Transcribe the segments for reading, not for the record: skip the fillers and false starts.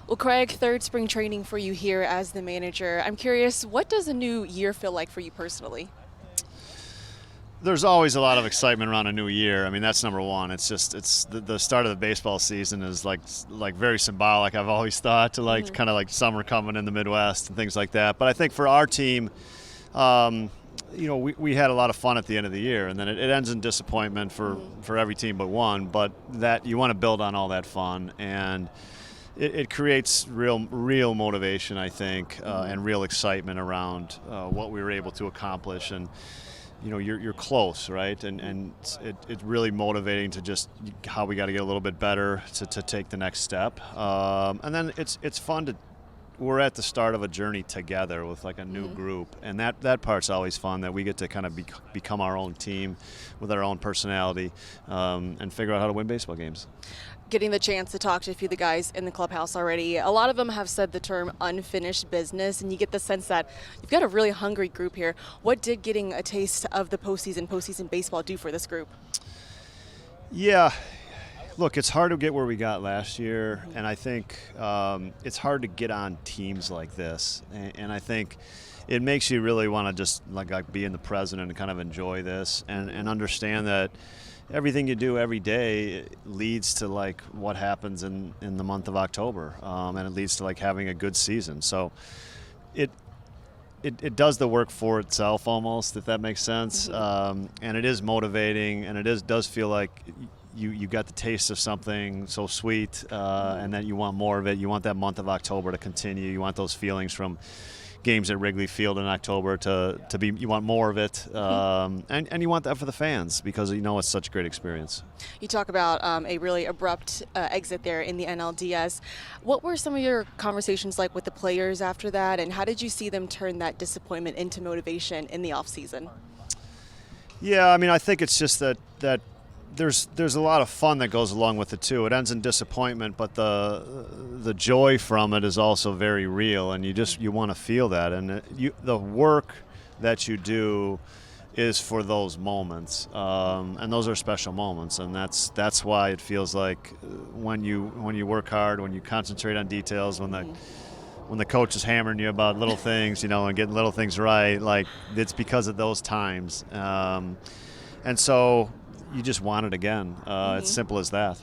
Well, Craig, third spring training for you here as the manager. I'm curious, what does a new year feel like for you personally? There's always a lot of excitement around a new year. I mean, that's number one. It's the start of the baseball season is like very symbolic. I've always thought to like kind of like summer coming in the Midwest and things like that. But I think for our team, um, we had a lot of fun at the end of the year, and then it ends in disappointment for every team but one. But that you want to build on all that fun, and it creates real motivation, I think, and real excitement around what we were able to accomplish. And you're close, right? And it's really motivating to just how we got to get a little bit better to take the next step. And then it's fun to we're at the start of a journey together with like a new group, and that part's always fun, that we get to kind of become our own team with our own personality, and figure out how to win baseball games. Getting the chance to talk to a few of the guys in the clubhouse already, a lot of them have said the term unfinished business, and you get the sense that you've got a really hungry group here. What did getting a taste of the postseason baseball do for this group? Yeah, look, it's hard to get where we got last year, and I think it's hard to get on teams like this, and I think it makes you really want to just like be in the present and kind of enjoy this and understand that everything you do every day leads to like what happens in the month of October, and it leads to like having a good season. So it does the work for itself almost, if that makes sense. And it is motivating, and does feel like you got the taste of something so sweet, and then you want more of it. You want that month of October to continue. You want those feelings from games at Wrigley Field in October to be, you want more of it, and you want that for the fans, because it's such a great experience. You talk about a really abrupt exit there in the NLDS. What were some of your conversations like with the players after that, and how did you see them turn that disappointment into motivation in the offseason? Yeah, I mean, I think it's just that there's a lot of fun that goes along with it too. It ends in disappointment, but the joy from it is also very real, and you want to feel that. And the work that you do is for those moments, and those are special moments, and that's why it feels like when you work hard, when you concentrate on details, when the coach is hammering you about little things, and getting little things right, like it's because of those times, and so you just want it again. It's simple as that.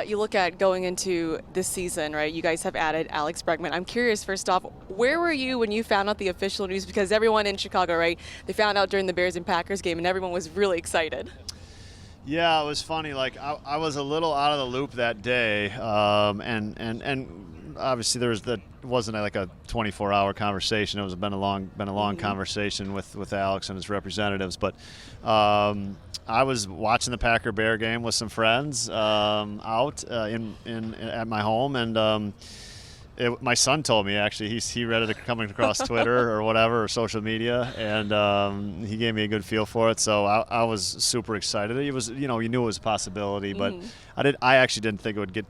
You look at going into this season, right? You guys have added Alex Bregman. I'm curious, first off, where were you when you found out the official news? Because everyone in Chicago, right, they found out during the Bears and Packers game, and everyone was really excited. Yeah, it was funny. Like I was a little out of the loop that day, and obviously that wasn't like a 24-hour conversation. It was been a long conversation with Alex and his representatives. But I was watching the Packer-Bear game with some friends out at my home, and my son told me, actually, he read it coming across Twitter or whatever, or social media, and he gave me a good feel for it. So I was super excited. It was, you knew it was a possibility, but I actually didn't think it would get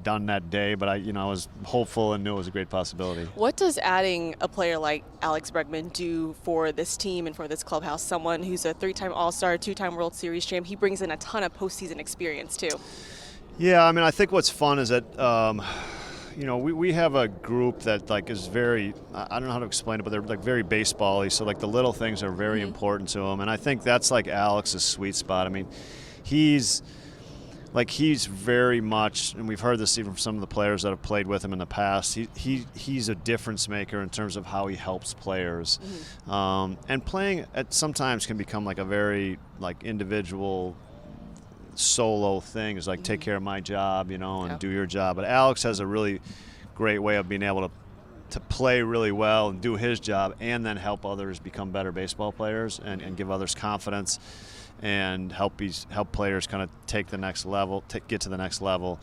done that day, but I was hopeful and knew it was a great possibility. What does adding a player like Alex Bregman do for this team and for this clubhouse? Someone who's a 3-time All-Star, 2-time World Series champ. He brings in a ton of postseason experience too. Yeah, I mean, I think what's fun is that we have a group that like is very, I don't know how to explain it, but they're like very baseball-y, so like the little things are very important to them, and I think that's like Alex's sweet spot. I mean, he's very much, and we've heard this even from some of the players that have played with him in the past, he's a difference maker in terms of how he helps players. And playing at sometimes can become like a very like individual solo thing. It's like take care of my job, and do your job. But Alex has a really great way of being able to play really well and do his job, and then help others become better baseball players, and give others confidence, and help players kind of take the next level, get to the next level.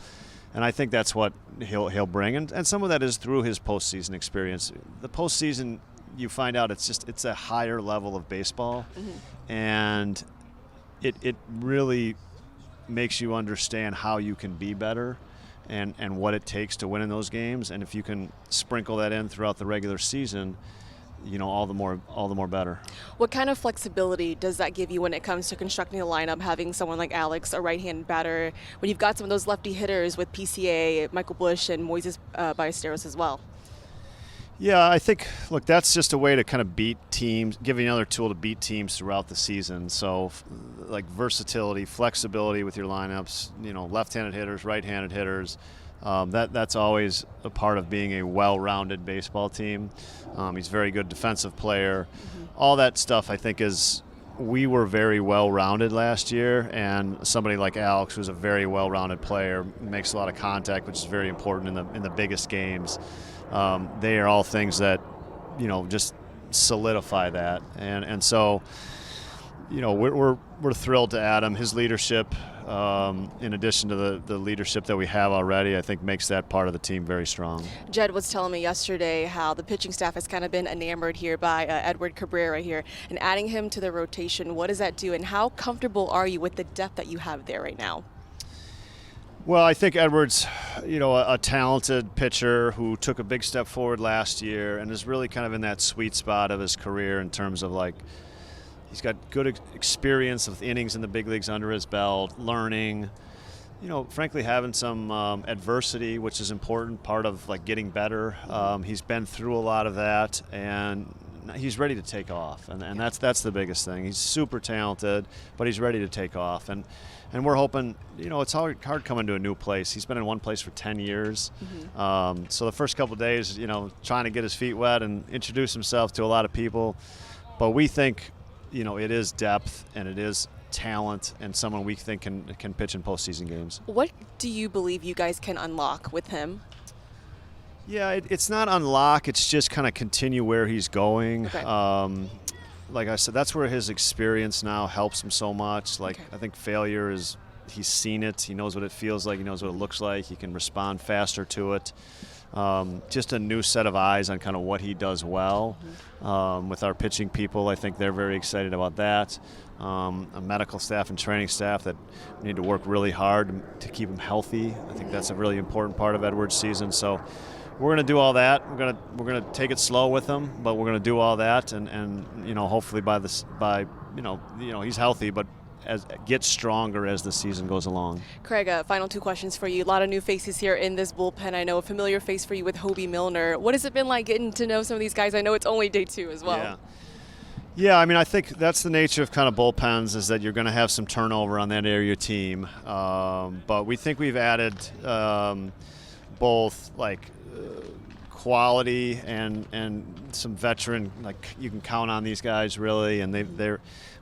And I think that's what he'll bring, and some of that is through his postseason experience. The postseason, you find out it's a higher level of baseball, and it really makes you understand how you can be better, and what it takes to win in those games. And if you can sprinkle that in throughout the regular season, all the more better. What kind of flexibility does that give you when it comes to constructing a lineup, having someone like Alex, a right-handed batter, when you've got some of those lefty hitters with PCA, Michael Bush, and Moises Ballesteros as well? Yeah, I think, look, that's just a way to kind of beat teams, give you another tool to beat teams throughout the season. So, like versatility, flexibility with your lineups, left-handed hitters, right-handed hitters. That's always a part of being a well-rounded baseball team. He's a very good defensive player. All that stuff, I think, we were very well-rounded last year, and somebody like Alex, who's a very well-rounded player, makes a lot of contact, which is very important in the biggest games. They are all things that, just solidify that, and so, we're thrilled to add him. His leadership, in addition to the leadership that we have already, I think makes that part of the team very strong. Jed was telling me yesterday how the pitching staff has kind of been enamored here by Edward Cabrera here, and adding him to the rotation. What does that do, and how comfortable are you with the depth that you have there right now? Well, I think Edward's, a talented pitcher who took a big step forward last year and is really kind of in that sweet spot of his career in terms of he's got good experience with innings in the big leagues under his belt, learning, frankly having some adversity, which is important, part of getting better. He's been through a lot of that, and he's ready to take off, and that's the biggest thing. He's super talented, but he's ready to take off, and we're hoping. It's hard coming to a new place. He's been in one place for 10 years, so the first couple of days, trying to get his feet wet and introduce himself to a lot of people, but we think, it is depth and it is talent and someone we think can pitch in postseason games. What do you believe you guys can unlock with him? Yeah, it's not unlock. It's just kind of continue where he's going. Okay. Like I said, that's where his experience now helps him so much. I think failure is, he's seen it. He knows what it feels like. He knows what it looks like. He can respond faster to it. Just a new set of eyes on kind of what he does well. With our pitching people, I think they're very excited about that. A medical staff and training staff that need to work really hard to keep him healthy. I think that's a really important part of Edward's season. So we're going to do all that. We're going to take it slow with him, but we're going to do all that, and hopefully he's healthy, but gets stronger as the season goes along. Craig, final two questions for you. A lot of new faces here in this bullpen. I know a familiar face for you with Hobie Milner. What has it been like getting to know some of these guys? I know it's only day 2 as well. Yeah, I think that's the nature of kind of bullpens, is that you're going to have some turnover on that area of your team. But we think we've added both quality and some veteran, you can count on these guys really, and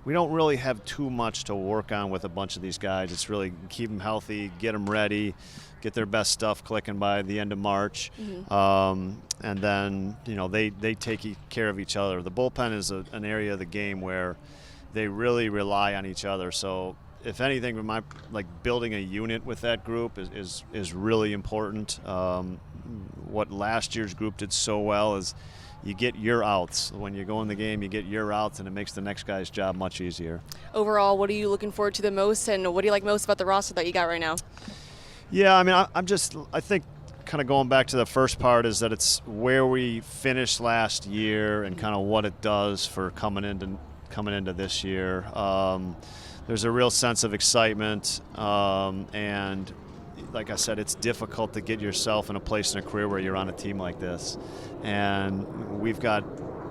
we don't really have too much to work on with a bunch of these guys. It's really keep them healthy, get them ready, get their best stuff clicking by the end of March, and then they take care of each other. The bullpen is an area of the game where they really rely on each other. So if anything, building a unit with that group is really important. What last year's group did so well is you get your outs. When you go in the game, you get your outs, and it makes the next guy's job much easier. Overall, what are you looking forward to the most, and what do you like most about the roster that you got right now? Yeah, I think kind of going back to the first part is that it's where we finished last year and kind of what it does for coming into this year. There's a real sense of excitement, and like I said, it's difficult to get yourself in a place in a career where you're on a team like this, and we've got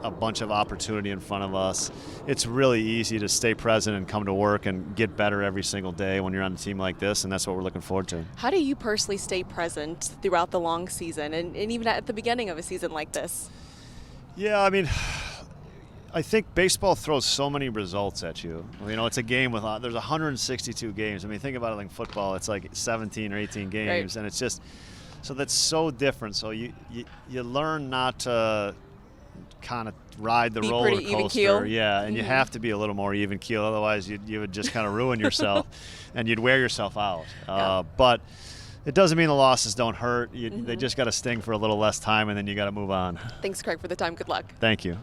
a bunch of opportunity in front of us. It's really easy to stay present and come to work and get better every single day when you're on a team like this, and that's what we're looking forward to. How do you personally stay present throughout the long season and even at the beginning of a season like this? Yeah, I think baseball throws so many results at you. It's a game with there's 162 games. Think about it like football. It's like 17 or 18 games, right. And it's just so that's so different. So you learn not to kind of ride the roller coaster. Even keel. Yeah, and you have to be a little more even keel. Otherwise, you would just kind of ruin yourself, and you'd wear yourself out. But it doesn't mean the losses don't hurt. They just got to sting for a little less time, and then you got to move on. Thanks, Craig, for the time. Good luck. Thank you.